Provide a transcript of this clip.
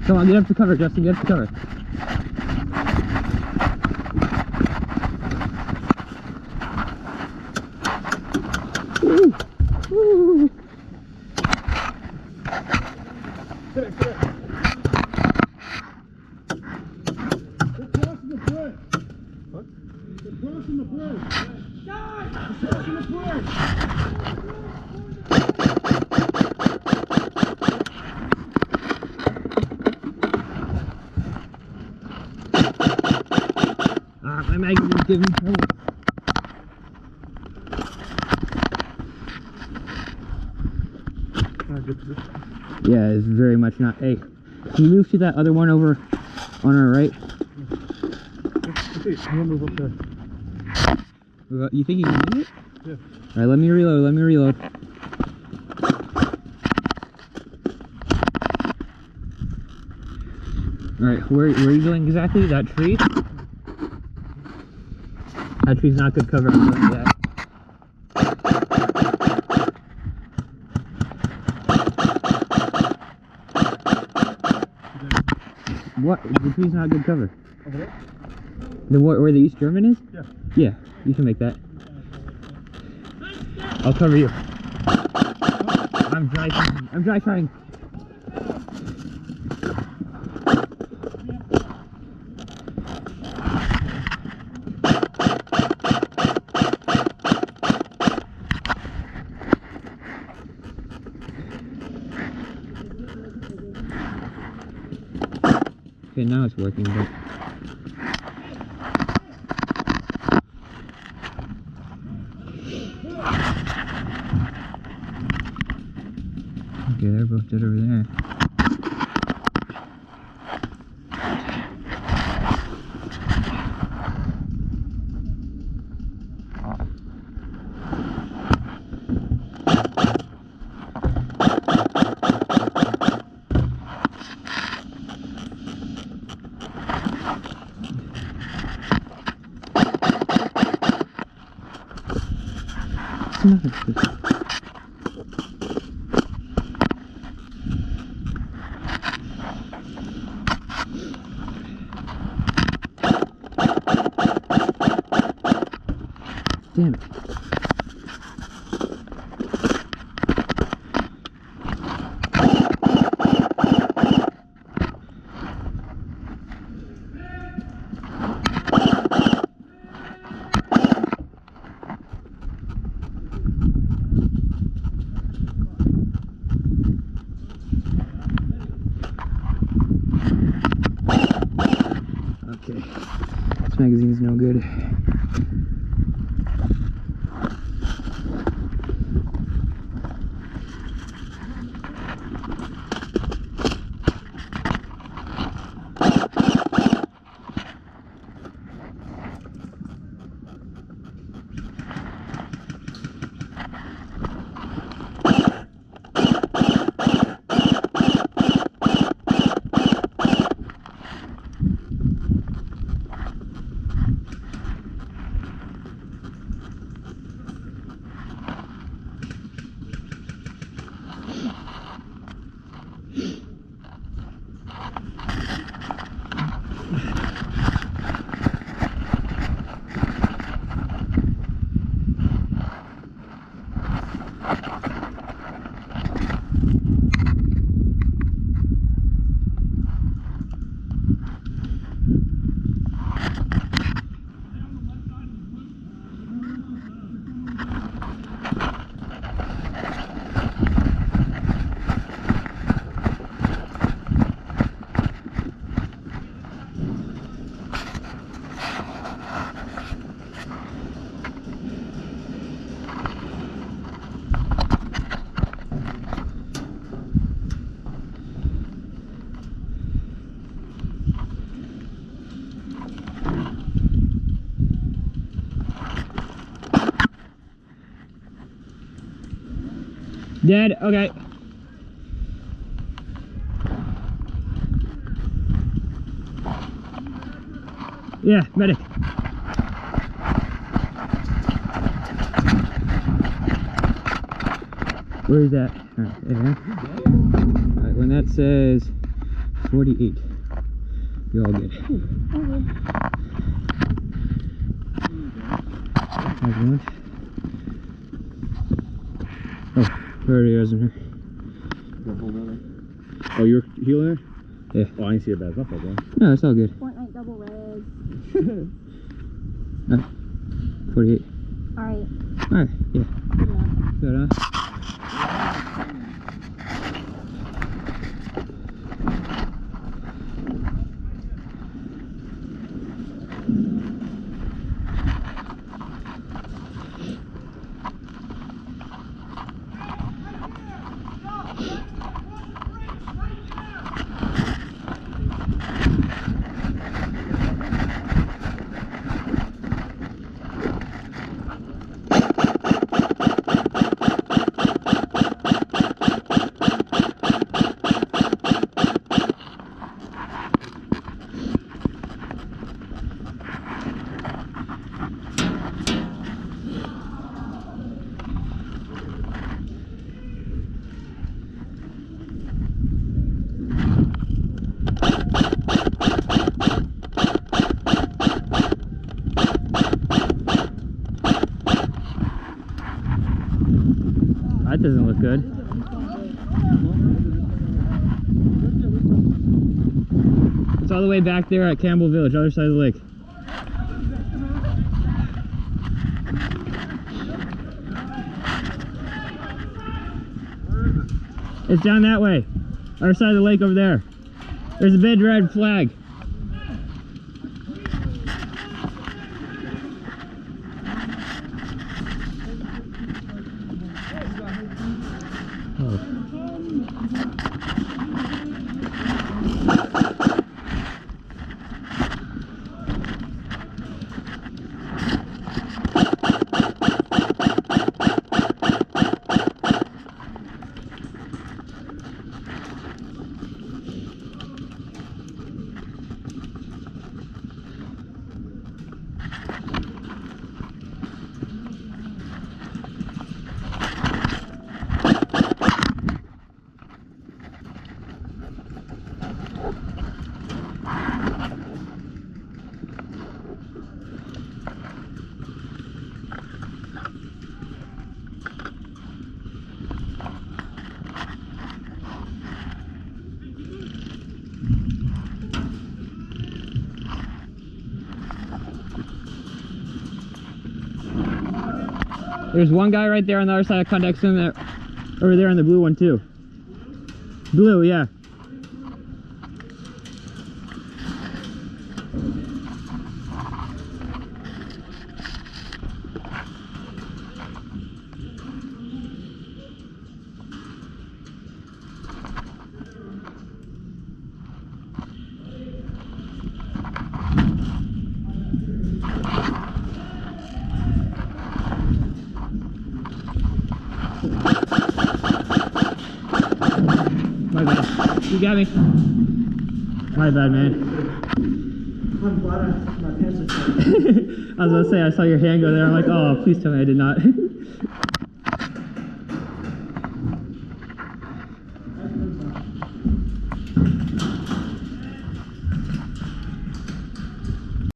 Come on, get up to cover, Justin, get up to cover. Woo. Woo. Get it. They're crossing the bridge. What? They're crossing the bridge. They're crossing the bridge. My magazine's giving me trouble. Yeah, it's very much not. Hey, can you move to that other one over on our right? You think you can do it? Yeah. Alright, let me reload. Alright, where are you going exactly? That tree? That tree's not good cover. I'm going to that. What? The tree's not good cover. Over there? Where the East German is? Yeah. Yeah, you can make that. I'll cover you. I'm dry trying. Okay, now it's working, but... Okay, they're both dead over there. Damn it. Okay, this magazine's no good. Dead, okay. Yeah, medic. Where is that? Alright, there. Alright, when that says 48. You're all good. There's one. Oh, there it is in here. Oh, you're healing her? Yeah. Oh, I didn't see it bad. It's not that bad. No, it's all good. Fortnite double res. 48. Alright. Alright, yeah. Good enough. Good, huh? That doesn't look good. It's all the way back there at Campbell Village, other side of the lake. It's down that way. Other side of the lake over there. There's a big red flag. Oh. There's one guy right there on the other side of contact zone, that over there on the blue one too. Blue, yeah. My bad. You got me. My bad, man. I'm glad my pants are tight. I was gonna say, I saw your hand go there. I'm like, oh, please tell me I did not.